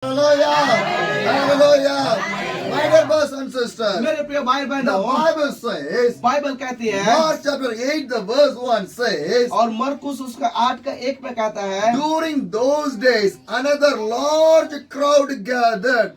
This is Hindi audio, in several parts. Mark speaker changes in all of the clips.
Speaker 1: Hallelujah. Hallelujah. My dear brothers and sisters,
Speaker 2: मेरे प्रिय भाई
Speaker 1: the
Speaker 2: बहनों,
Speaker 1: Bible says,
Speaker 2: बाइबल कहती है
Speaker 1: Mark chapter 8, the verse 1 says,
Speaker 2: और मरकुस उसका 8 का 1 में कहता है,
Speaker 1: during those days, another large crowd gathered.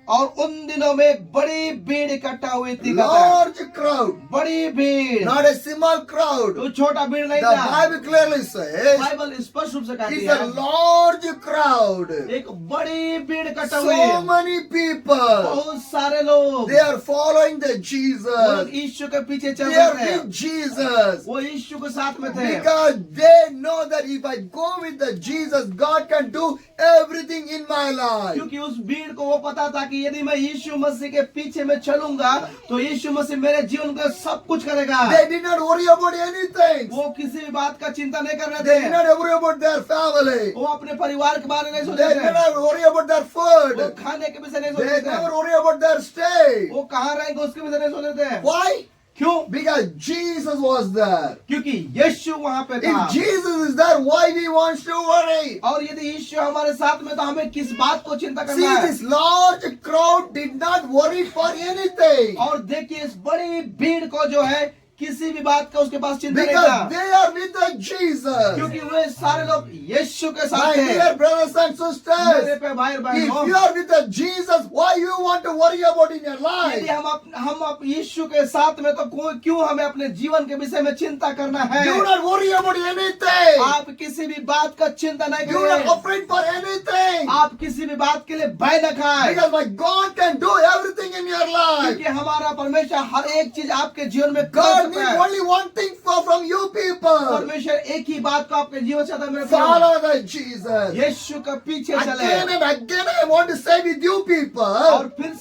Speaker 2: और उन दिनों में एक बड़ी भीड़ इकट्ठा हुई थी, कहता है,
Speaker 1: Large crowd,
Speaker 2: बड़ी भीड़,
Speaker 1: not a small crowd.
Speaker 2: तो छोटा भीड़ नहीं
Speaker 1: The
Speaker 2: था।
Speaker 1: Bible clearly says,
Speaker 2: बाइबल स्पष्ट रूप से कहती
Speaker 1: it's
Speaker 2: है
Speaker 1: a large crowd.
Speaker 2: एक बड़ी भीड़ इकट्ठा हुई
Speaker 1: So
Speaker 2: है,
Speaker 1: many people,
Speaker 2: बहुत सारे लोग
Speaker 1: they are following the
Speaker 2: वो लोग
Speaker 1: Jesus.
Speaker 2: यीशु के पीछे चल
Speaker 1: They
Speaker 2: रहे
Speaker 1: are
Speaker 2: थे,
Speaker 1: with Jesus.
Speaker 2: वो यीशु के साथ में थे,
Speaker 1: Because they know that if I go with the Jesus, God can do everything in my life.
Speaker 2: क्योंकि उस भीड़ को वो पता था कि यदि मैं यीशु मसीह के पीछे में चलूंगा तो यीशु मसीह मेरे जीवन का सब कुछ करेगा।
Speaker 1: They did not worry about anything.
Speaker 2: वो किसी भी बात का चिंता नहीं कर रहे
Speaker 1: They did
Speaker 2: थे,
Speaker 1: not worry about their family.
Speaker 2: वो अपने परिवार के बारे में नहीं सोच
Speaker 1: They
Speaker 2: रहे
Speaker 1: did
Speaker 2: थे,
Speaker 1: not worry about their
Speaker 2: वो
Speaker 1: food.
Speaker 2: खाने के विषय नहीं सोच
Speaker 1: They
Speaker 2: रहे थे,
Speaker 1: never worry about their stay.
Speaker 2: वो कहाँ रहेंगे उसके विषय नहीं सोच रहे थे।
Speaker 1: Why?
Speaker 2: क्यों?
Speaker 1: Because Jesus was there.
Speaker 2: क्योंकि यीशु वहाँ पे था,
Speaker 1: If Jesus is there, why we want to worry?
Speaker 2: और यदि यीशु हमारे साथ में तो हमें किस बात को चिंता
Speaker 1: See,
Speaker 2: करना है।
Speaker 1: this large crowd did not worry for anything.
Speaker 2: और देखिए इस बड़ी भीड़ को जो है किसी भी बात का उसके पास चिंता नहीं
Speaker 1: Because
Speaker 2: था,
Speaker 1: they are with the Jesus.
Speaker 2: क्योंकि वे सारे लोग यीशु के साथ
Speaker 1: My
Speaker 2: थे।
Speaker 1: dear brothers and
Speaker 2: मेरे
Speaker 1: sisters,
Speaker 2: पे भाई और
Speaker 1: if
Speaker 2: बहनों,
Speaker 1: you are with the Jesus, why you want to worry about in your
Speaker 2: यदि
Speaker 1: life?
Speaker 2: हम यीशु के साथ में तो क्यों हमें अपने जीवन के विषय में चिंता करना है।
Speaker 1: Do not worry about anything.
Speaker 2: आप किसी भी बात का चिंता नहीं
Speaker 1: Do not
Speaker 2: करिए,
Speaker 1: afraid for anything.
Speaker 2: आप किसी भी बात के लिए भय न खाए,
Speaker 1: Because my God can do everything in your life.
Speaker 2: क्योंकि हमारा परमेश्वर हर एक चीज आपके जीवन में कर
Speaker 1: God
Speaker 2: सकता
Speaker 1: needs
Speaker 2: है।
Speaker 1: only one thing from you people.
Speaker 2: परमेश्वर एक ही बात को आपके जीवन से मेरे
Speaker 1: Follow the Jesus.
Speaker 2: यीशु के पीछे चले।
Speaker 1: Again and again I want to say with you people,
Speaker 2: और फिर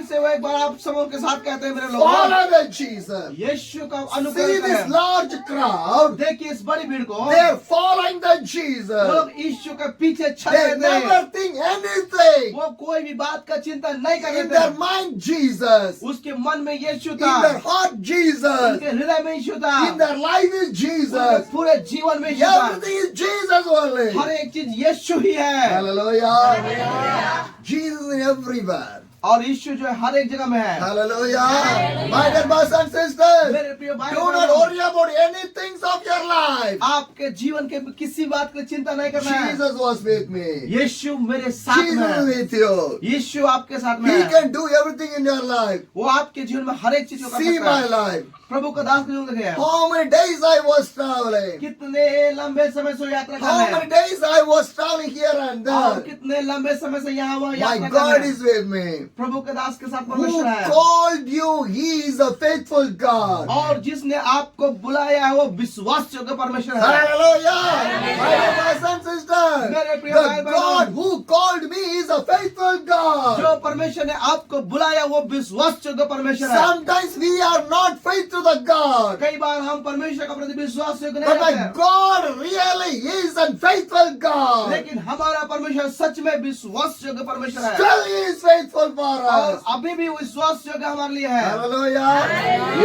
Speaker 2: से वो एक बार आप सब उनके साथ कहते हैं मेरे लोग,
Speaker 1: follow the Jesus.
Speaker 2: यीशु का
Speaker 1: See
Speaker 2: अनुकरण
Speaker 1: this
Speaker 2: करें।
Speaker 1: large crowd,
Speaker 2: देखिए इस बड़ी भीड़ को,
Speaker 1: they are following the
Speaker 2: वो
Speaker 1: Jesus.
Speaker 2: लोग यीशु के पीछे चल
Speaker 1: They
Speaker 2: रहे थे,
Speaker 1: never think anything.
Speaker 2: वो कोई भी बात का चिंता नहीं कर
Speaker 1: In
Speaker 2: रहे
Speaker 1: their
Speaker 2: थे।
Speaker 1: mind Jesus.
Speaker 2: उसके मन में यीशु
Speaker 1: In
Speaker 2: था,
Speaker 1: their heart Jesus.
Speaker 2: उनके हृदय में यीशु था,
Speaker 1: In their life is
Speaker 2: उनके
Speaker 1: Jesus.
Speaker 2: पूरे जीवन में यीशु था।
Speaker 1: Everything is Jesus only.
Speaker 2: हर एक चीज यीशु ही है,
Speaker 1: Hallelujah. Jesus is everywhere.
Speaker 2: और यीशु जो है हर एक जगह में है।
Speaker 1: Hallelujah. My dear brothers and sisters,
Speaker 2: मेरे प्रिय भाई
Speaker 1: do not worry about anything of your life.
Speaker 2: आपके जीवन के किसी बात की चिंता नहीं करना है।
Speaker 1: Jesus was with me.
Speaker 2: यीशु मेरे साथ में
Speaker 1: Jesus is
Speaker 2: है,
Speaker 1: with you.
Speaker 2: यीशु आपके साथ में
Speaker 1: He
Speaker 2: है,
Speaker 1: can do everything in your life.
Speaker 2: वो आपके जीवन में हर एक चीज को कर
Speaker 1: See
Speaker 2: सकता
Speaker 1: my
Speaker 2: है।
Speaker 1: life.
Speaker 2: प्रभु का दास क्यों लगे हैं?
Speaker 1: How many days I was traveling.
Speaker 2: कितने लंबे समय से यात्रा कर
Speaker 1: How
Speaker 2: रहे
Speaker 1: many
Speaker 2: हैं,
Speaker 1: days I was traveling here and
Speaker 2: और
Speaker 1: there.
Speaker 2: कितने लंबे समय से यहाँ वहाँ
Speaker 1: My
Speaker 2: यात्रा कर
Speaker 1: God
Speaker 2: रहे हैं।
Speaker 1: is with me.
Speaker 2: प्रभु के दास के साथ
Speaker 1: Who
Speaker 2: परमेश्वर है,
Speaker 1: called you? He is a faithful God.
Speaker 2: और जिसने आपको बुलाया है वो विश्वास योग्य परमेश्वर है।
Speaker 1: Hallelujah. My dear brothers and sisters,
Speaker 2: मेरे प्रिय
Speaker 1: the
Speaker 2: भाई बहनों,
Speaker 1: God who called me is a faithful God.
Speaker 2: जो परमेश्वर ने आपको बुलाया वो विश्वास योग्य परमेश्वर है।
Speaker 1: Sometimes we are not faithful to the God.
Speaker 2: कई बार हम परमेश्वर का प्रति विश्वास योग्य नहीं
Speaker 1: But my
Speaker 2: रहते,
Speaker 1: God really is a faithful God.
Speaker 2: लेकिन हमारा परमेश्वर सच में विश्वास योग्य परमेश्वर है,
Speaker 1: Still He is faithful for
Speaker 2: और
Speaker 1: us.
Speaker 2: अभी भी विश्वास योग्य हमारे लिए है।
Speaker 1: Hallelujah.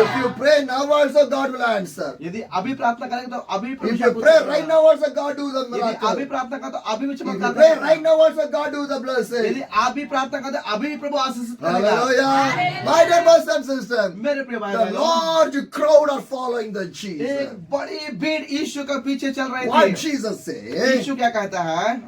Speaker 1: If you pray now also God will answer.
Speaker 2: यदि अभी प्रार्थना करेंगे तो अभी
Speaker 1: If
Speaker 2: परमेश्वर
Speaker 1: you
Speaker 2: कुछ
Speaker 1: pray
Speaker 2: करेगा।
Speaker 1: right now also God do the
Speaker 2: यदि
Speaker 1: miracle.
Speaker 2: अभी प्रार्थना करें तो अभी भी
Speaker 1: If you
Speaker 2: चमत्कार
Speaker 1: pray
Speaker 2: करेगा।
Speaker 1: right now also God do the blessing.
Speaker 2: यदि अभी प्रार्थना करते अभी भी प्रभु आशीषित करेगा।
Speaker 1: Hallelujah. My dear brothers and sisters,
Speaker 2: मेरे प्रिय भाई
Speaker 1: the
Speaker 2: बहनों,
Speaker 1: large crowd are following the Jesus.
Speaker 2: एक बड़ी भीड़ यीशु के पीछे चल रही
Speaker 1: What
Speaker 2: थी।
Speaker 1: Jesus said,
Speaker 2: यीशु क्या कहता है?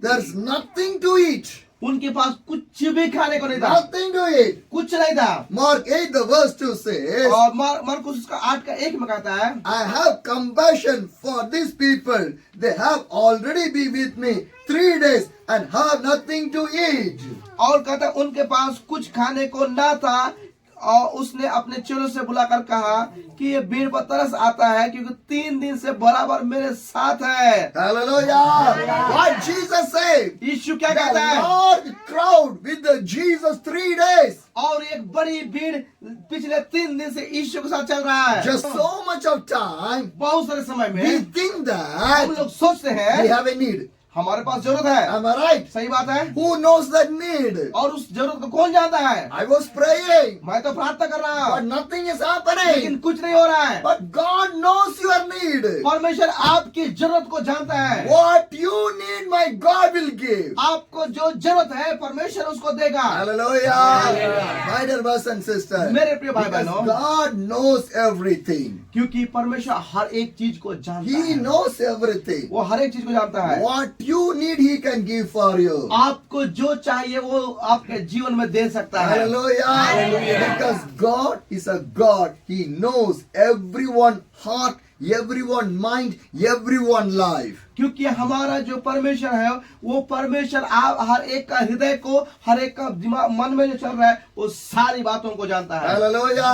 Speaker 1: there's nothing to eat.
Speaker 2: उनके पास कुछ भी खाने को नहीं था,
Speaker 1: Nothing to eat.
Speaker 2: कुछ नहीं था।
Speaker 1: Mark 8 the verse 2 says,
Speaker 2: और मरकुस उसका 8 का 1 में कहता है,
Speaker 1: I have compassion for these people. They have already been with me 3 days and have nothing to eat.
Speaker 2: और कहता है उनके पास कुछ खाने को ना था, और उसने अपने चेलों से बुलाकर कहा कि ये भीड़ पर तरस आता है क्योंकि 3 दिन से बराबर मेरे साथ है।
Speaker 1: Hallelujah. What Jesus said?
Speaker 2: यीशु क्या
Speaker 1: The
Speaker 2: कहता है?
Speaker 1: large crowd with the Jesus 3 days.
Speaker 2: और एक बड़ी भीड़ पिछले 3 दिन से यीशु के साथ चल रहा है।
Speaker 1: Just so much of time,
Speaker 2: बहुत सारे समय
Speaker 1: we
Speaker 2: में
Speaker 1: think
Speaker 2: हम
Speaker 1: that
Speaker 2: लोग सोचते
Speaker 1: we
Speaker 2: हैं
Speaker 1: have a need.
Speaker 2: हमारे पास जरूरत है।
Speaker 1: Am I right?
Speaker 2: सही बात है।
Speaker 1: Who knows that need?
Speaker 2: और उस जरूरत को कौन जानता है?
Speaker 1: I was praying,
Speaker 2: मैं तो प्रार्थना कर रहा
Speaker 1: but
Speaker 2: हूँ,
Speaker 1: nothing is
Speaker 2: लेकिन
Speaker 1: happening.
Speaker 2: कुछ नहीं हो रहा है।
Speaker 1: But God knows your need.
Speaker 2: परमेश्वर आपकी जरूरत को जानता है।
Speaker 1: What you need, my God will give.
Speaker 2: आपको जो जरूरत है परमेश्वर उसको देगा।
Speaker 1: Hallelujah. My dear brothers and sisters,
Speaker 2: मेरे प्रिय भाई
Speaker 1: because
Speaker 2: बहनों,
Speaker 1: God knows everything.
Speaker 2: क्योंकि परमेश्वर हर एक चीज को जानता
Speaker 1: He
Speaker 2: है।
Speaker 1: knows everything.
Speaker 2: वो हर एक चीज को जानता है।
Speaker 1: What you need, He can give for you.
Speaker 2: आपको जो चाहिए वो आपके जीवन में दे सकता है।
Speaker 1: Hallelujah. Because God is a God. He knows everyone heart, everyone mind, everyone life.
Speaker 2: क्योंकि हमारा जो परमेश्वर है वो परमेश्वर आप हर एक का हृदय को, हर एक का दिमाग मन में जो चल रहा है वो सारी बातों को जानता है।
Speaker 1: Hallelujah.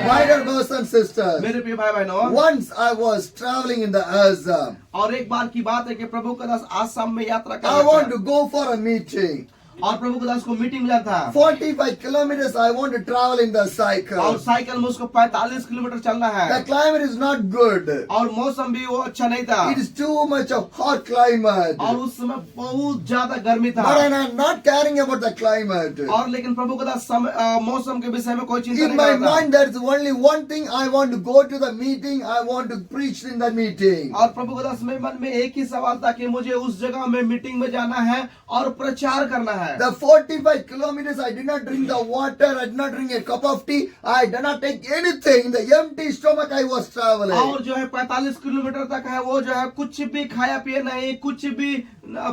Speaker 1: My dear brothers and sisters,
Speaker 2: मेरे प्रिय भाई बहनों,
Speaker 1: once I was traveling in the Assam.
Speaker 2: और एक बार की बात है कि प्रभु का दास आसाम में यात्रा कर
Speaker 1: I want
Speaker 2: रहा
Speaker 1: to go for a meeting.
Speaker 2: था और प्रभु का दास को मीटिंग मिला था
Speaker 1: 45 kilometers I want to travel in the
Speaker 2: और
Speaker 1: cycle.
Speaker 2: साइकिल में उसको 45 किलोमीटर चलना
Speaker 1: The
Speaker 2: है
Speaker 1: climate is not good.
Speaker 2: और मौसम भी वो अच्छा नहीं था
Speaker 1: It is too much of hot climate.
Speaker 2: और उस समय बहुत ज्यादा गर्मी था।
Speaker 1: But I'm not caring about the climate.
Speaker 2: और लेकिन प्रभु का दास मौसम के विषय में कोई चिंता
Speaker 1: In
Speaker 2: नहीं
Speaker 1: my
Speaker 2: कर रहा था।
Speaker 1: mind, there's only one thing. I want to go to the meeting. I want to preach in the meeting.
Speaker 2: और प्रभु का दास मेरे मन में एक ही सवाल था कि मुझे उस जगह में मीटिंग में जाना है और प्रचार करना है।
Speaker 1: The 45 kilometers, I did not drink the water. I did not drink a cup of tea. I did not take anything. In the empty stomach, I was traveling.
Speaker 2: और जो है 45 किलोमीटर तक है वो जो है कुछ भी खाया पिया नहीं, कुछ भी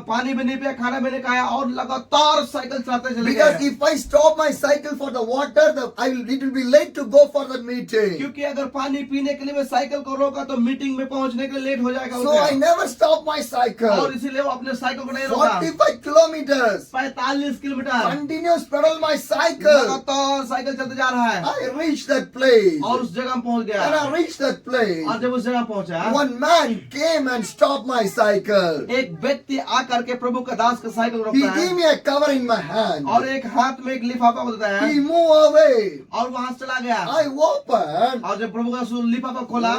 Speaker 2: पानी भी नहीं पिया, खाना भी नहीं खाया और लगातार साइकिल चलाते चले
Speaker 1: Because
Speaker 2: गए।
Speaker 1: if I stop my cycle for the water, it will be late to go for the meeting.
Speaker 2: क्योंकि अगर पानी पीने के लिए मैं साइकिल को रोका तो मीटिंग में पहुंचने के लिए लेट हो जाएगा
Speaker 1: So I
Speaker 2: उसे।
Speaker 1: never stop my
Speaker 2: और
Speaker 1: cycle.
Speaker 2: इसीलिए वो अपने साइकिल को नहीं रोका।
Speaker 1: 45 kilometers.
Speaker 2: 45 kilometre
Speaker 1: Continuous pedal my cycle.
Speaker 2: लगातार साइकिल चलते जा रहा है
Speaker 1: I reached that place.
Speaker 2: और उस जगह में पहुंच
Speaker 1: When
Speaker 2: गया।
Speaker 1: I reached that place,
Speaker 2: और जब उस जगह पहुंचा
Speaker 1: one man came and stopped my cycle.
Speaker 2: एक व्यक्ति आकर के प्रभु का दास का साइकिल
Speaker 1: He
Speaker 2: रोकता
Speaker 1: gave
Speaker 2: है
Speaker 1: me a cover in my hand.
Speaker 2: और एक हाथ में एक लिफाफा को देता है
Speaker 1: He moved away.
Speaker 2: और वहां से चला गया।
Speaker 1: I opened.
Speaker 2: और जब प्रभु का लिफाफा खोला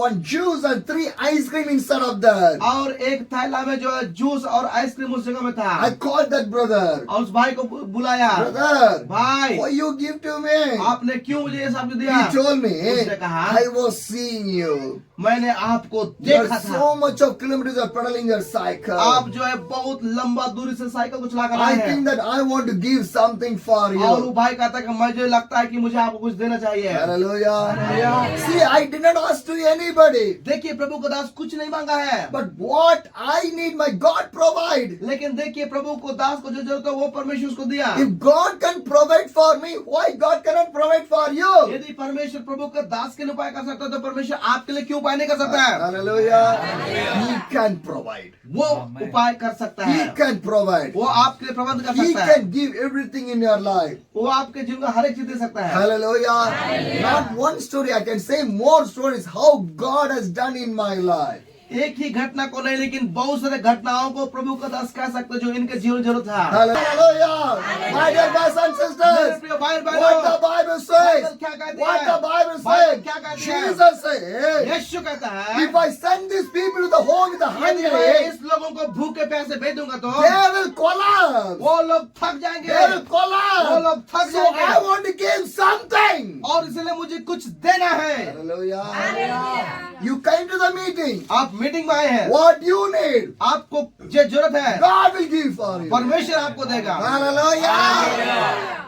Speaker 1: One juice and 3 ice cream inside of that.
Speaker 2: और एक थैला में जो है जूस और आइसक्रीम उस जगह में था
Speaker 1: I called that brother.
Speaker 2: और उस भाई को बुलाया।
Speaker 1: Brother,
Speaker 2: भाई
Speaker 1: what you give to me?
Speaker 2: आपने क्यों मुझे ये सब दिया?
Speaker 1: He told me,
Speaker 2: उसने कहा,
Speaker 1: I was seeing you.
Speaker 2: मैंने आपको
Speaker 1: You're
Speaker 2: देखा था।
Speaker 1: so much of kilometers of pedaling your cycle.
Speaker 2: आप जो है बहुत लंबा दूरी से साइकिल को चला कर
Speaker 1: I
Speaker 2: आए
Speaker 1: think
Speaker 2: हैं
Speaker 1: that I want to give something for
Speaker 2: और वो
Speaker 1: you.
Speaker 2: भाई कहता है कि मुझे लगता है कि मुझे आपको कुछ देना चाहिए।
Speaker 1: Hallelujah. See, I did not ask to anybody.
Speaker 2: देखिए प्रभु का दास कुछ नहीं मांगा है,
Speaker 1: But what I need, my God provide.
Speaker 2: लेकिन देखिए प्रभु को दास को जो जरूरत है वो परमेश्वर उसको दिया।
Speaker 1: If God can provide for me, why God cannot provide for you?
Speaker 2: यदि परमेश्वर प्रभु का दास के लिए उपाय कर सकता है तो परमेश्वर आपके लिए क्यों उपाय नहीं कर सकता है?
Speaker 1: Hallelujah. He can provide.
Speaker 2: वो उपाय कर सकता
Speaker 1: He
Speaker 2: है,
Speaker 1: can provide.
Speaker 2: वो आपके लिए प्रबंध कर
Speaker 1: He
Speaker 2: सकता है,
Speaker 1: can give everything in your life.
Speaker 2: वो आपके जीवन का हर एक चीज दे सकता है।
Speaker 1: Hallelujah. Not one story. I can say more stories how God has done in my life.
Speaker 2: एक ही घटना को नहीं लेकिन बहुत सारे घटनाओं को प्रभु का दास कह सकते जो इनके जीवन जरूरत था।
Speaker 1: Hallelujah. My dear brothers and
Speaker 2: मेरे
Speaker 1: sisters,
Speaker 2: प्रिय भाई
Speaker 1: what
Speaker 2: बहनों,
Speaker 1: the Bible says,
Speaker 2: बाइबल क्या कहती
Speaker 1: what
Speaker 2: है?
Speaker 1: the Bible
Speaker 2: बाइबल
Speaker 1: says,
Speaker 2: क्या कहती है?
Speaker 1: Jesus said,
Speaker 2: यीशु कहता है
Speaker 1: if I send these people to the home with the
Speaker 2: यदि मैं
Speaker 1: hungry,
Speaker 2: इस लोगों को भूखे प्यासे भेज दूंगा तो
Speaker 1: they will collapse.
Speaker 2: वो लोग थक जाएंगे,
Speaker 1: They will
Speaker 2: वो लोग
Speaker 1: collapse.
Speaker 2: थक
Speaker 1: So
Speaker 2: जाएंगे
Speaker 1: I want to give something.
Speaker 2: और इसलिए मुझे कुछ देना है।
Speaker 1: Hallelujah. You came to the meeting.
Speaker 2: आप मीटिंग में आए हैं,
Speaker 1: What you need,
Speaker 2: आपको जो जरूरत है
Speaker 1: God will give for you.
Speaker 2: परमेश्वर आपको देगा।
Speaker 1: Hallelujah.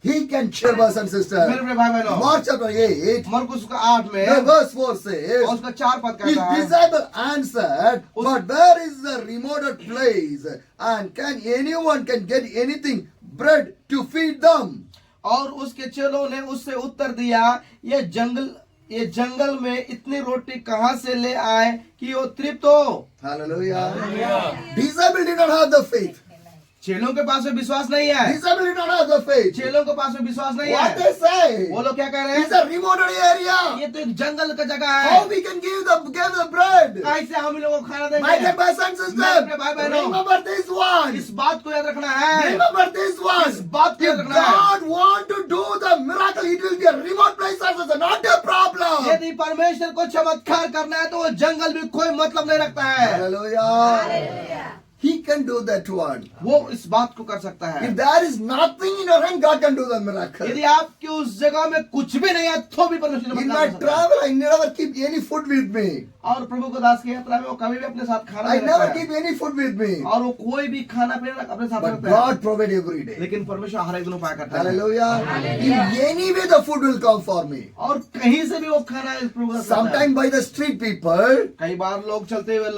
Speaker 1: He can cheer brothers and
Speaker 2: मेरे
Speaker 1: sisters.
Speaker 2: प्रिय भाई बहनों,
Speaker 1: Mark chapter 8,
Speaker 2: मरकुस का 8 में
Speaker 1: the verse 4
Speaker 2: और
Speaker 1: says,
Speaker 2: उसका 4 पद
Speaker 1: his
Speaker 2: कहता है,
Speaker 1: disciple answered, but where is the remote place? And can anyone can get anything bread to feed them?
Speaker 2: और उसके चेलों ने उससे उत्तर दिया, ये जंगल में इतनी रोटी कहाँ से ले आए कि वो तृप्त हो।
Speaker 1: Hallelujah. Disciple did not have the faith.
Speaker 2: चेलों के पास में विश्वास नहीं है,
Speaker 1: Disciple did not have the faith.
Speaker 2: चेलों के पास में विश्वास नहीं
Speaker 1: What
Speaker 2: है।
Speaker 1: they say?
Speaker 2: वो लोग क्या कह रहे
Speaker 1: It's
Speaker 2: हैं?
Speaker 1: a remote area.
Speaker 2: ये तो एक जंगल का जगह है,
Speaker 1: How we can give the bread?
Speaker 2: कैसे हम इन लोगों को खाना
Speaker 1: My dear
Speaker 2: देंगे?
Speaker 1: brothers and sisters, remember this one.
Speaker 2: इस बात को याद रखना है,
Speaker 1: Remember this one.
Speaker 2: इस बात को याद
Speaker 1: If
Speaker 2: रखना है।
Speaker 1: God want to do the miracle, it will be a remote place also, not a problem.
Speaker 2: यदि परमेश्वर को चमत्कार करना है तो वो जंगल भी कोई मतलब नहीं रखता है।
Speaker 1: Hallelujah. can do that one.
Speaker 2: वो इस बात को कर सकता है।
Speaker 1: If there is nothing in your hand, God can do the miracle.
Speaker 2: यदि आपकी उस जगह में कुछ भी नहीं है तो भी परमेश्वर
Speaker 1: In
Speaker 2: चमत्कार
Speaker 1: my
Speaker 2: कर सकता है।
Speaker 1: travel, I never keep any food with me.
Speaker 2: और प्रभु को दास की यात्रा में वो कभी भी अपने साथ खाना
Speaker 1: I
Speaker 2: नहीं
Speaker 1: never
Speaker 2: रखता है।
Speaker 1: keep any food with me.
Speaker 2: और वो कोई भी खाना पीना अपने साथ
Speaker 1: But
Speaker 2: रखता है।
Speaker 1: God provide every day.
Speaker 2: लेकिन परमेश्वर हर एक दिन उपाय करता है।
Speaker 1: Hallelujah. In any way the food will come for me.
Speaker 2: और कहीं से भी वो खाना इस प्रभु का सकता है।
Speaker 1: Sometimes by the street people,
Speaker 2: कई बार लोग चलते हुए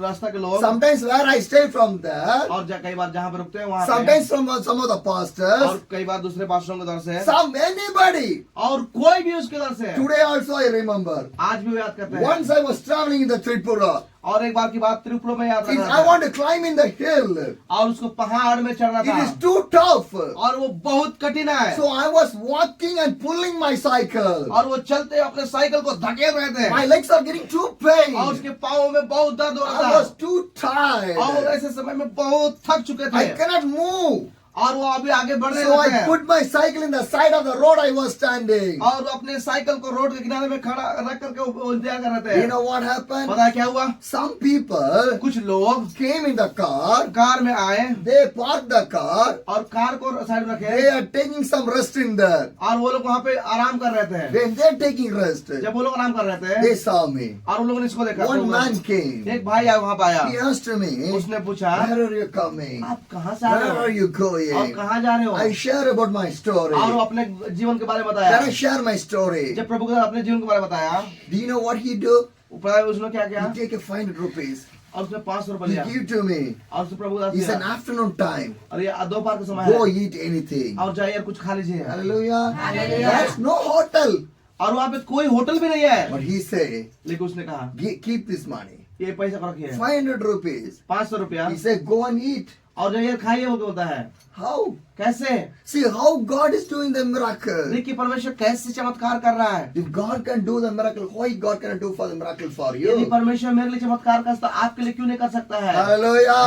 Speaker 2: रास्ता के लोग,
Speaker 1: sometimes where I stay from there,
Speaker 2: और कई बार जहाँ पे रुकते हैं वहाँ पे,
Speaker 1: sometimes from some of the
Speaker 2: और
Speaker 1: pastors,
Speaker 2: कई बार दूसरे पास्टरों के दर से,
Speaker 1: some anybody.
Speaker 2: और कोई भी उसके दर से।
Speaker 1: Today also I remember.
Speaker 2: आज भी वो याद करते हैं।
Speaker 1: Once I was traveling in the Tripura.
Speaker 2: और एक बार की बात त्रिपुरा में याद
Speaker 1: If
Speaker 2: रहा
Speaker 1: I want to climb in the hill.
Speaker 2: और उसको पहाड़ में चढ़ना
Speaker 1: It
Speaker 2: था
Speaker 1: is too tough.
Speaker 2: और वो बहुत कठिन है।
Speaker 1: So I was walking and pulling my cycle.
Speaker 2: और वो चलते अपने साइकिल को धकेल रहे थे
Speaker 1: My legs are getting too pain.
Speaker 2: और उसके पाँव में बहुत दर्द हो
Speaker 1: I
Speaker 2: रहा
Speaker 1: was
Speaker 2: था
Speaker 1: too tired.
Speaker 2: और ऐसे समय में बहुत थक चुके
Speaker 1: I
Speaker 2: थे
Speaker 1: cannot move.
Speaker 2: और वो अभी आगे बढ़ने
Speaker 1: So
Speaker 2: लगे
Speaker 1: I
Speaker 2: हैं।
Speaker 1: put my cycle in the side of the road I was standing.
Speaker 2: और वो अपने साइकिल को रोड के किनारे में खड़ा रख करके वो इंतजार कर रहे
Speaker 1: You
Speaker 2: थे।
Speaker 1: know what happened?
Speaker 2: पता है क्या हुआ?
Speaker 1: Some people
Speaker 2: कुछ लोग
Speaker 1: came in the car.
Speaker 2: Car में आए
Speaker 1: They parked the car.
Speaker 2: और कार को साइड में
Speaker 1: They
Speaker 2: रखे
Speaker 1: are taking some rest in there.
Speaker 2: और वो लोग वहाँ पे आराम कर रहे थे।
Speaker 1: When they're taking rest,
Speaker 2: जब वो लोग आराम कर रहे थे
Speaker 1: they saw me.
Speaker 2: और उन लोगों ने इसको देखा,
Speaker 1: One
Speaker 2: तो
Speaker 1: man came.
Speaker 2: एक भाई आया वहाँ पे आया।
Speaker 1: He asked me,
Speaker 2: उसने पूछा,
Speaker 1: where are you coming?
Speaker 2: आप कहाँ से आ रहे
Speaker 1: Where
Speaker 2: हो
Speaker 1: are you
Speaker 2: और
Speaker 1: going?
Speaker 2: कहाँ जा रहे हो?
Speaker 1: I share about my story.
Speaker 2: और वो अपने जीवन के बारे में बताया।
Speaker 1: Can I share my story?
Speaker 2: जब प्रभु ने अपने जीवन के बारे में बताया,
Speaker 1: Do you know what he do?
Speaker 2: पता है उसने क्या किया?
Speaker 1: He take a 500 rupees.
Speaker 2: और उसने 500 रुपए
Speaker 1: He
Speaker 2: लिया
Speaker 1: give to me.
Speaker 2: और उसने प्रभु दास
Speaker 1: It's an
Speaker 2: दिया।
Speaker 1: afternoon time.
Speaker 2: और ये दोपहर का समय
Speaker 1: Go
Speaker 2: है
Speaker 1: eat anything.
Speaker 2: और जाइए कुछ खा लीजिए।
Speaker 1: Hallelujah. There's no hotel.
Speaker 2: और वहाँ पे कोई होटल भी नहीं है।
Speaker 1: But he say,
Speaker 2: लेकिन उसने कहा,
Speaker 1: keep this money.
Speaker 2: ये पैसा को रखिए,
Speaker 1: 500 rupees.
Speaker 2: 500 रुपया,
Speaker 1: He said, go and eat.
Speaker 2: और जाइए खाइए। वो बोलता है
Speaker 1: How?
Speaker 2: कैसे?
Speaker 1: See how God is doing the miracle.
Speaker 2: देखिए परमेश्वर कैसे चमत्कार कर रहा है।
Speaker 1: If God can do the miracle, why God cannot do for the miracle for
Speaker 2: यदि
Speaker 1: you?
Speaker 2: परमेश्वर मेरे लिए चमत्कार कर सकता, आपके लिए क्यों नहीं कर सकता है?
Speaker 1: Hallelujah.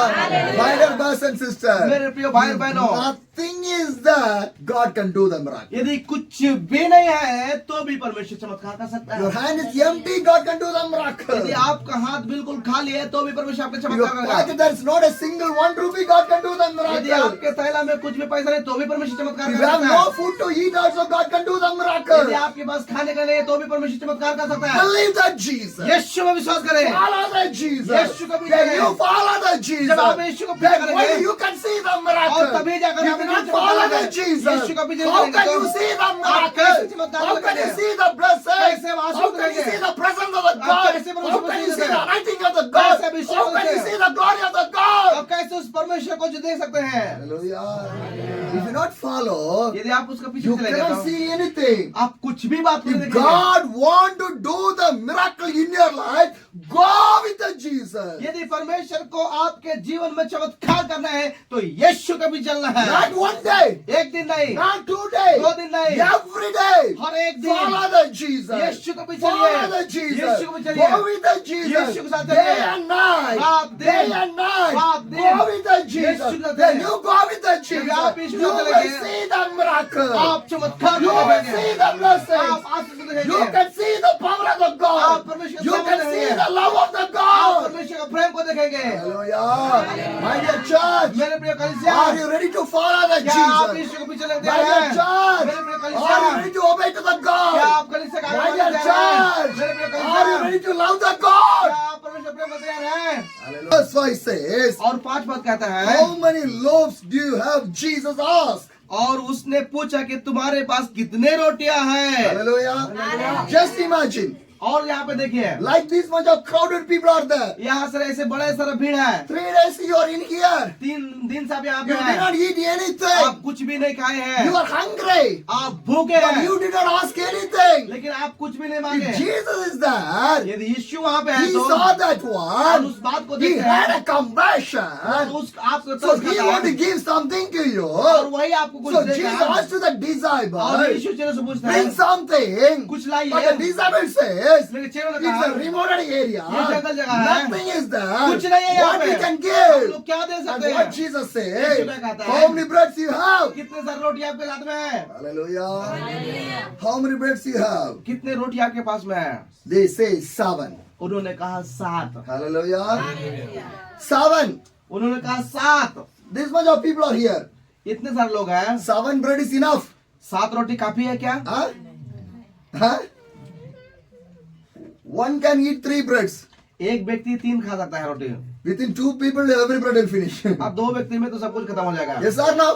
Speaker 1: My dear brothers and sisters.
Speaker 2: मेरे प्रिय भाई और बहनों,
Speaker 1: Nothing is that God can do the miracle.
Speaker 2: यदि कुछ भी नहीं है तो भी परमेश्वर चमत्कार कर सकता
Speaker 1: Your
Speaker 2: है।
Speaker 1: hand is empty, God can do the miracle.
Speaker 2: यदि आपका हाथ बिल्कुल खाली है तो भी परमेश्वर आपके
Speaker 1: Your
Speaker 2: चमत्कार
Speaker 1: pocket
Speaker 2: करेगा।
Speaker 1: there is not a single 1 rupee, God can do the
Speaker 2: यदि
Speaker 1: miracle.
Speaker 2: आपके थैला में कुछ भी पैसा नहीं तो भी परमेश्वर चमत्कार
Speaker 1: If
Speaker 2: कर
Speaker 1: you have
Speaker 2: सकता
Speaker 1: no
Speaker 2: है।
Speaker 1: food to eat, also God can do the
Speaker 2: यदि
Speaker 1: miracle.
Speaker 2: आपके पास खाने का नहीं है तो भी परमेश्वर चमत्कार कर सकता है।
Speaker 1: Believe that Jesus.
Speaker 2: यीशु में विश्वास करें।
Speaker 1: Follow that Jesus.
Speaker 2: यीशु को भी
Speaker 1: When
Speaker 2: करें।
Speaker 1: you follow that Jesus,
Speaker 2: जब आप यीशु को पीछे
Speaker 1: then
Speaker 2: करेंगे,
Speaker 1: only you can see the
Speaker 2: और
Speaker 1: miracle.
Speaker 2: तभी जाकर
Speaker 1: You
Speaker 2: आप
Speaker 1: cannot
Speaker 2: यीशु को
Speaker 1: follow
Speaker 2: करेंगे।
Speaker 1: that Jesus.
Speaker 2: यीशु को पीछे
Speaker 1: How
Speaker 2: करेंगे
Speaker 1: can
Speaker 2: तो
Speaker 1: you see the
Speaker 2: आप कैसे
Speaker 1: miracle?
Speaker 2: चमत्कार
Speaker 1: How can you
Speaker 2: करेंगे?
Speaker 1: see the blessing?
Speaker 2: कैसे आप आशीष
Speaker 1: How can you
Speaker 2: करेंगे?
Speaker 1: see the presence of the
Speaker 2: आप
Speaker 1: God?
Speaker 2: कैसे परमेश्वर
Speaker 1: How
Speaker 2: को
Speaker 1: can you
Speaker 2: देख
Speaker 1: see
Speaker 2: सकते
Speaker 1: the
Speaker 2: हैं?
Speaker 1: anointing of the God?
Speaker 2: कैसे अभिषेक
Speaker 1: How can you
Speaker 2: होते हैं?
Speaker 1: see the glory of the God?
Speaker 2: आप कैसे उस परमेश्वर को जो देख सकते हैं?
Speaker 1: Hallelujah. If you not follow,
Speaker 2: यदि आप उसका पीछे
Speaker 1: you
Speaker 2: चले
Speaker 1: cannot
Speaker 2: जाते
Speaker 1: see anything.
Speaker 2: आप कुछ भी बात नहीं
Speaker 1: If
Speaker 2: देखेंगे।
Speaker 1: God want to do the miracle in your life, go with the Jesus.
Speaker 2: यदि परमेश्वर को आपके जीवन में चमत्कार करना है तो यीशु का भी चलना है।
Speaker 1: Not one day,
Speaker 2: एक दिन नहीं,
Speaker 1: not 2 days,
Speaker 2: 2 दिन नहीं,
Speaker 1: every day.
Speaker 2: हर एक दिन
Speaker 1: Follow the Jesus.
Speaker 2: यीशु को भी
Speaker 1: Follow
Speaker 2: चलिए।
Speaker 1: the Jesus.
Speaker 2: यीशु को भी चलिए।
Speaker 1: Go with the Jesus.
Speaker 2: यीशु के साथ
Speaker 1: Day
Speaker 2: चलिए।
Speaker 1: and night.
Speaker 2: रात दिन,
Speaker 1: Day and night.
Speaker 2: रात दिन,
Speaker 1: Go with the
Speaker 2: Yeshu
Speaker 1: Jesus.
Speaker 2: के साथ
Speaker 1: Then
Speaker 2: चलिए।
Speaker 1: you go with the Jesus.
Speaker 2: आप यीशु के
Speaker 1: You
Speaker 2: साथ
Speaker 1: will
Speaker 2: चलेंगे।
Speaker 1: see the miracle.
Speaker 2: आप चमत्कार
Speaker 1: You
Speaker 2: को
Speaker 1: will
Speaker 2: देखेंगे।
Speaker 1: see the blessings.
Speaker 2: आप आशीष को
Speaker 1: You
Speaker 2: देखेंगे।
Speaker 1: can see the power of the
Speaker 2: आप
Speaker 1: God.
Speaker 2: परमेश्वर
Speaker 1: You
Speaker 2: को
Speaker 1: can
Speaker 2: देखेंगे।
Speaker 1: see the love of the
Speaker 2: आप
Speaker 1: God.
Speaker 2: परमेश्वर का प्रेम को देखेंगे।
Speaker 1: Hallelujah. My dear church,
Speaker 2: मेरे प्रिय कलीसिया,
Speaker 1: are you ready to follow the
Speaker 2: क्या आप
Speaker 1: Jesus?
Speaker 2: यीशु को पीछे लगते
Speaker 1: My
Speaker 2: हैं?
Speaker 1: dear church,
Speaker 2: मेरे प्रिय
Speaker 1: are you
Speaker 2: कलीसिया,
Speaker 1: ready to obey to the
Speaker 2: क्या
Speaker 1: God?
Speaker 2: आप कलीसिया का
Speaker 1: My
Speaker 2: आगे
Speaker 1: dear
Speaker 2: बढ़ने जा रहे हैं?
Speaker 1: church,
Speaker 2: मेरे प्रिय
Speaker 1: are you
Speaker 2: कलीसिया,
Speaker 1: ready to love the
Speaker 2: क्या
Speaker 1: God?
Speaker 2: आप परमेश्वर प्रेम करते जा रहे हैं?
Speaker 1: Verse 5 says,
Speaker 2: और 5 बात कहता है,
Speaker 1: how many loaves do you have? Jesus asked.
Speaker 2: और उसने पूछा कि तुम्हारे पास कितने रोटियां हैं?
Speaker 1: Hallelujah. Just imagine,
Speaker 2: और यहाँ पे देखिए,
Speaker 1: like this much of crowded people are there.
Speaker 2: यहाँ से ऐसे बड़े सारा भीड़ है।
Speaker 1: 3 days you are in here.
Speaker 2: 3 दिन से आप यहाँ पे
Speaker 1: You did
Speaker 2: हैं।
Speaker 1: not eat
Speaker 2: आप
Speaker 1: anything.
Speaker 2: कुछ भी नहीं खाए हैं।
Speaker 1: You are hungry.
Speaker 2: आप भूखे
Speaker 1: But
Speaker 2: हैं,
Speaker 1: you did not ask anything.
Speaker 2: लेकिन आप कुछ भी नहीं मांगे।
Speaker 1: If Jesus is there,
Speaker 2: यदि यीशु वहाँ पे है
Speaker 1: he
Speaker 2: तो
Speaker 1: saw that
Speaker 2: और
Speaker 1: one.
Speaker 2: उस बात को
Speaker 1: He
Speaker 2: देखते
Speaker 1: had
Speaker 2: हैं,
Speaker 1: a compassion.
Speaker 2: उस आपको
Speaker 1: So
Speaker 2: तरस
Speaker 1: he
Speaker 2: खाता
Speaker 1: want to
Speaker 2: है
Speaker 1: give something to you.
Speaker 2: और वही आपको कुछ
Speaker 1: So
Speaker 2: देगा।
Speaker 1: Jesus asked to the
Speaker 2: और
Speaker 1: disciple,
Speaker 2: यीशु चेलों से पूछता है,
Speaker 1: bring something.
Speaker 2: कुछ
Speaker 1: But the
Speaker 2: लाइए।
Speaker 1: disciple says,
Speaker 2: लेकिन चेलों ने
Speaker 1: it's
Speaker 2: कहा,
Speaker 1: a remote area.
Speaker 2: ये जंगल जगह है।
Speaker 1: Nothing is there.
Speaker 2: कुछ नहीं है यहाँ
Speaker 1: What
Speaker 2: पे।
Speaker 1: we can
Speaker 2: हम
Speaker 1: give?
Speaker 2: लोग क्या दे
Speaker 1: And
Speaker 2: सकते हैं?
Speaker 1: what Jesus said,
Speaker 2: यीशु क्या कहता है?
Speaker 1: how many breads you have?
Speaker 2: कितने सारे रोटी आपके साथ में है?
Speaker 1: Hallelujah. How many breads you have?
Speaker 2: कितने रोटी आपके पास में है?
Speaker 1: They say 7.
Speaker 2: उन्होंने कहा 7।
Speaker 1: Hallelujah. 7.
Speaker 2: उन्होंने कहा 7।
Speaker 1: This much of people are here.
Speaker 2: इतने सारे लोग हैं,
Speaker 1: 7 bread is enough.
Speaker 2: 7 रोटी काफी है क्या?
Speaker 1: Huh? Huh? One can eat 3 breads.
Speaker 2: एक व्यक्ति 3 खा सकता है रोटी।
Speaker 1: Within 2 people, every bread will finish.
Speaker 2: अब 2 व्यक्ति में तो सब कुछ खत्म हो जाएगा।
Speaker 1: Yes or no?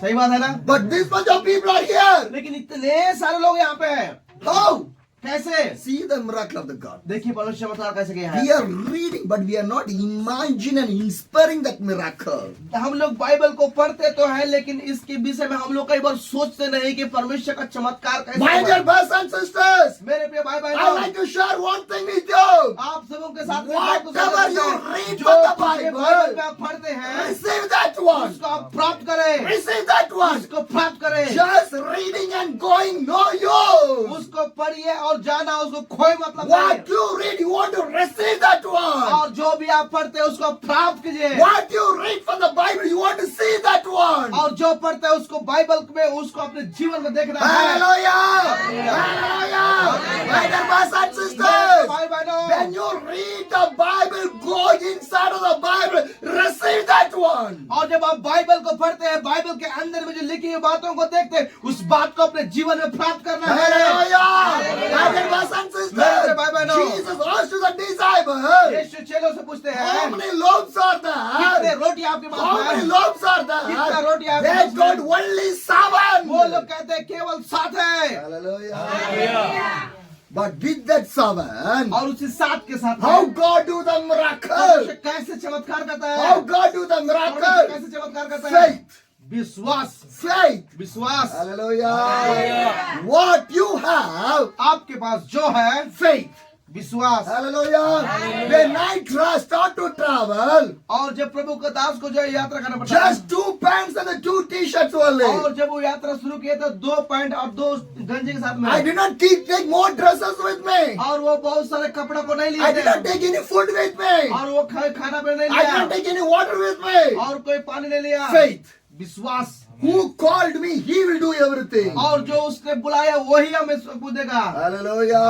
Speaker 2: सही बात है ना?
Speaker 1: But this much of people are here.
Speaker 2: लेकिन इतने सारे लोग यहाँ पे हैं,
Speaker 1: How?
Speaker 2: कैसे?
Speaker 1: See the miracle of the God.
Speaker 2: देखिए परमेश्वर चमत्कार कैसे किया है।
Speaker 1: We are reading, but we are not imagining and inspiring that miracle.
Speaker 2: हम लोग बाइबल को पढ़ते तो है, लेकिन इसके विषय में हम लोग कई बार सोचते नहीं कि परमेश्वर का चमत्कार कैसे
Speaker 1: My
Speaker 2: हुआ।
Speaker 1: dear brothers and sisters,
Speaker 2: मेरे प्रिय भाई
Speaker 1: I
Speaker 2: बहनों,
Speaker 1: like to share one thing with you.
Speaker 2: आप सबों के साथ
Speaker 1: Whatever you read
Speaker 2: जो
Speaker 1: from the
Speaker 2: बाइबल
Speaker 1: Bible,
Speaker 2: में आप पढ़ते हैं
Speaker 1: receive that one.
Speaker 2: उसको आप प्राप्त करें,
Speaker 1: Receive that one.
Speaker 2: उसको प्राप्त करें।
Speaker 1: Just reading and going, no use.
Speaker 2: उसको पढ़िए और जाना, उसको कोई मतलब
Speaker 1: What
Speaker 2: नहीं।
Speaker 1: you read, you want to receive that one.
Speaker 2: और जो भी आप पढ़ते हैं उसको प्राप्त कीजिए,
Speaker 1: What you read from the Bible, you want to see that one.
Speaker 2: और जो पढ़ते हैं उसको बाइबल में उसको अपने जीवन में देखना है।
Speaker 1: Hallelujah! Hallelujah! My dear brothers and sisters,
Speaker 2: भाई बहनों,
Speaker 1: when you read the Bible, go inside of the Bible, receive that one.
Speaker 2: और जब आप बाइबल को पढ़ते हैं, बाइबल के अंदर में जो लिखी हुई बातों को देखते हैं, उस बात को अपने जीवन में प्राप्त करना है।
Speaker 1: Hallelujah! My dear brothers and sisters,
Speaker 2: Bye bye now.
Speaker 1: Jesus asked to the disciples,
Speaker 2: यीशु चेलों से पूछते
Speaker 1: how
Speaker 2: हैं,
Speaker 1: many loaves are
Speaker 2: कितने
Speaker 1: there?
Speaker 2: रोटी आपके पास
Speaker 1: How many
Speaker 2: है?
Speaker 1: loaves are
Speaker 2: कितना
Speaker 1: there?
Speaker 2: रोटी आपके
Speaker 1: They
Speaker 2: पास
Speaker 1: got
Speaker 2: है?
Speaker 1: only 7.
Speaker 2: वो लोग कहते हैं केवल 7 है।
Speaker 1: Hallelujah. But with that 7,
Speaker 2: और उसी 7 के साथ
Speaker 1: how God do the miracle?
Speaker 2: परमेश्वर कैसे चमत्कार करता है?
Speaker 1: How God do the
Speaker 2: परमेश्वर
Speaker 1: miracle?
Speaker 2: कैसे चमत्कार करता है?
Speaker 1: Faith.
Speaker 2: विश्वास,
Speaker 1: Faith.
Speaker 2: विश्वास।
Speaker 1: Hallelujah. What you have,
Speaker 2: आपके पास जो है
Speaker 1: faith.
Speaker 2: विश्वास।
Speaker 1: Hallelujah. When I start to travel,
Speaker 2: और जब प्रभु के दास को जो है यात्रा करना पड़ता है,
Speaker 1: just 2 pants and the 2 t-shirts only.
Speaker 2: और जब वो यात्रा शुरू किया तो 2 पैंट और 2 गंजी के साथ में,
Speaker 1: I did not take more dresses with me.
Speaker 2: और वो बहुत सारे कपड़ों को नहीं
Speaker 1: I
Speaker 2: लिए
Speaker 1: did not
Speaker 2: थे,
Speaker 1: take any food with me.
Speaker 2: और वो खाना पीना नहीं
Speaker 1: I did
Speaker 2: लिया,
Speaker 1: not take any water with me.
Speaker 2: और कोई पानी नहीं लिया।
Speaker 1: Faith.
Speaker 2: विश्वास।
Speaker 1: Who called me, he will do everything.
Speaker 2: और जो उसने बुलाया वही हमें सब कुछ देगा।
Speaker 1: Hallelujah.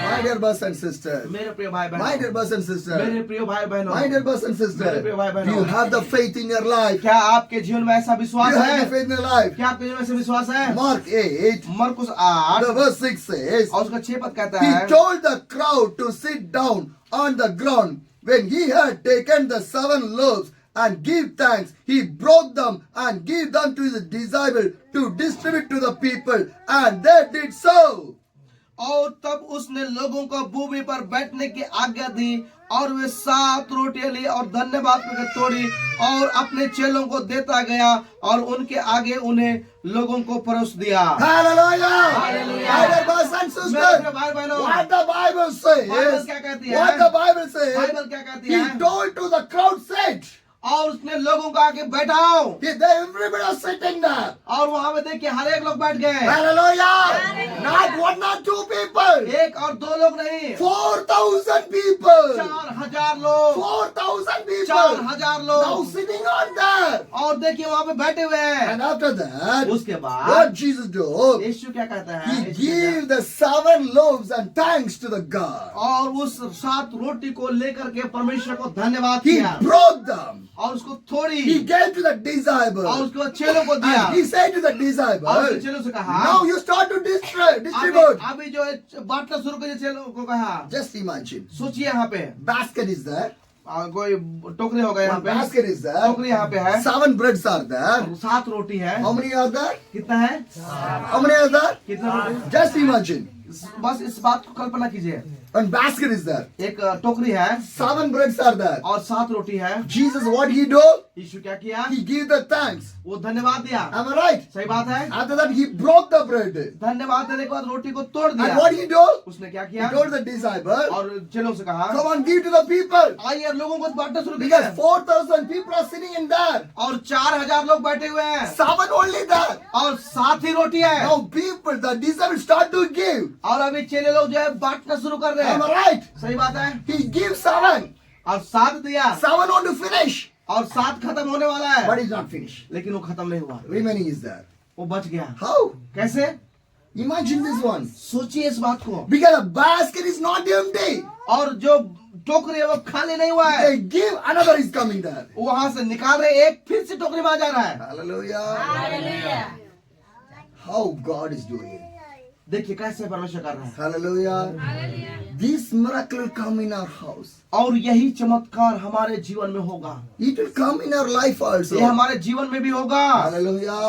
Speaker 1: My dear brothers and sisters.
Speaker 2: मेरे प्रिय भाई
Speaker 1: My
Speaker 2: बहनों,
Speaker 1: dear brothers and sisters.
Speaker 2: मेरे प्रिय भाई बहनों,
Speaker 1: My dear brothers and sisters. Do you have the faith in your life?
Speaker 2: क्या आपके जीवन में ऐसा
Speaker 1: Do
Speaker 2: विश्वास
Speaker 1: you have
Speaker 2: है?
Speaker 1: the faith in your life?
Speaker 2: क्या आपके जीवन में ऐसा विश्वास है?
Speaker 1: Mark 8,
Speaker 2: मरकुस 8
Speaker 1: the verse 6 says,
Speaker 2: और उसका 6 पद कहता
Speaker 1: he
Speaker 2: है,
Speaker 1: told the crowd to sit down on the ground. When he had taken the 7 loaves and give thanks, he broke them and gave them to his disciples to distribute to the people, and they did so.
Speaker 2: और तब उसने लोगों को भूमि पर बैठने की आज्ञा दी, और वे 7 रोटियां ली और धन्यवाद करके तोड़ी और अपने चेलों को देता गया, और उनके आगे उन्हें लोगों को परोस दिया।
Speaker 1: Hallelujah!
Speaker 2: Hallelujah.
Speaker 1: My dear brothers and
Speaker 2: मेरे
Speaker 1: sisters,
Speaker 2: प्रिय भाई बहनों,
Speaker 1: what the Bible says,
Speaker 2: Bible क्या कहती है?
Speaker 1: what the Bible says,
Speaker 2: Bible क्या कहती
Speaker 1: he
Speaker 2: है?
Speaker 1: told to the crowd, sit.
Speaker 2: और उसने लोगों को आगे बैठाओ,
Speaker 1: Everybody was sitting there.
Speaker 2: और वहां पे देखिए हर एक लोग बैठ गए,
Speaker 1: Hallelujah! Not 1 or 2 people.
Speaker 2: 1 और 2 लोग नहीं,
Speaker 1: 4,000 people.
Speaker 2: 4,000 लोग,
Speaker 1: 4,000 people.
Speaker 2: 4,000
Speaker 1: Now
Speaker 2: लोग,
Speaker 1: sitting on there.
Speaker 2: और देखिए वहां पे बैठे हुए हैं।
Speaker 1: And after that,
Speaker 2: उसके
Speaker 1: what
Speaker 2: बाद
Speaker 1: Jesus did,
Speaker 2: यीशु क्या कहता है?
Speaker 1: he
Speaker 2: यीशु क्या-
Speaker 1: gave the 7 loaves and thanks to the God.
Speaker 2: और उस 7 रोटी को लेकर के परमेश्वर को धन्यवाद
Speaker 1: He
Speaker 2: किया,
Speaker 1: broke them.
Speaker 2: और उसको थोड़ी,
Speaker 1: He gave to the
Speaker 2: और
Speaker 1: disciples.
Speaker 2: उसके बाद चेलों को दिया,
Speaker 1: And he said to the
Speaker 2: और उसके
Speaker 1: disciples,
Speaker 2: चेलों से कहा,
Speaker 1: now you start to distribute.
Speaker 2: अभी जो है बांटना शुरू करिए। चेलों को कहा,
Speaker 1: Just imagine.
Speaker 2: सोचिए यहाँ पे
Speaker 1: Basket is there.
Speaker 2: कोई टोकरी होगा, यहाँ
Speaker 1: One
Speaker 2: पे
Speaker 1: basket is there.
Speaker 2: टोकरी यहाँ पे है,
Speaker 1: 7 breads are there.
Speaker 2: 7 रोटी है।
Speaker 1: How many are there?
Speaker 2: कितना है?
Speaker 1: How many are there?
Speaker 2: कितना रोटी?
Speaker 1: Just imagine.
Speaker 2: बस इस बात को कल्पना कीजिए,
Speaker 1: One basket is there.
Speaker 2: एक टोकरी है
Speaker 1: 7 breads are there.
Speaker 2: और 7 रोटी है।
Speaker 1: Jesus, what he do?
Speaker 2: यीशु क्या किया?
Speaker 1: He gave the thanks.
Speaker 2: वो धन्यवाद दिया।
Speaker 1: Am I right?
Speaker 2: सही बात है।
Speaker 1: After that, he broke the bread.
Speaker 2: धन्यवाद देने के बाद रोटी को तोड़
Speaker 1: And
Speaker 2: दिया।
Speaker 1: what he do?
Speaker 2: उसने क्या
Speaker 1: He
Speaker 2: किया?
Speaker 1: told the disciples,
Speaker 2: और चेलों से कहा,
Speaker 1: come on, give to the people.
Speaker 2: आइए और लोगों को बांटना शुरू
Speaker 1: Because
Speaker 2: किया,
Speaker 1: 4,000 people are sitting in there.
Speaker 2: और 4,000 लोग बैठे हुए हैं,
Speaker 1: 7 only there.
Speaker 2: और 7 ही रोटी है।
Speaker 1: Now people, the disciples start to give.
Speaker 2: और अभी चेले लोग जो है बांटना शुरू कर रहे
Speaker 1: Am I
Speaker 2: हैं।
Speaker 1: right?
Speaker 2: सही बात है।
Speaker 1: He gives 7.
Speaker 2: और 7 दिया,
Speaker 1: 7 want to finish.
Speaker 2: और 7 खत्म होने वाला है,
Speaker 1: But it's not finished.
Speaker 2: लेकिन वो खत्म नहीं हुआ,
Speaker 1: Remaining is there.
Speaker 2: वो बच गया।
Speaker 1: How?
Speaker 2: कैसे?
Speaker 1: Imagine this one.
Speaker 2: सोचिए इस बात को।
Speaker 1: Because the basket is not empty.
Speaker 2: और जो टोकरी अब खाली नहीं हुआ है,
Speaker 1: They give, another is coming there.
Speaker 2: वहां से निकाल रहे, एक फिर से टोकरी में आ जा रहा है।
Speaker 1: Hallelujah. How God is doing it.
Speaker 2: देखिए कैसे परमेश्वर कर रहा है।
Speaker 1: Hallelujah. This miracle will come in our house.
Speaker 2: और यही चमत्कार हमारे जीवन में होगा,
Speaker 1: It will come in our life also.
Speaker 2: ये हमारे जीवन में भी होगा।
Speaker 1: Hallelujah.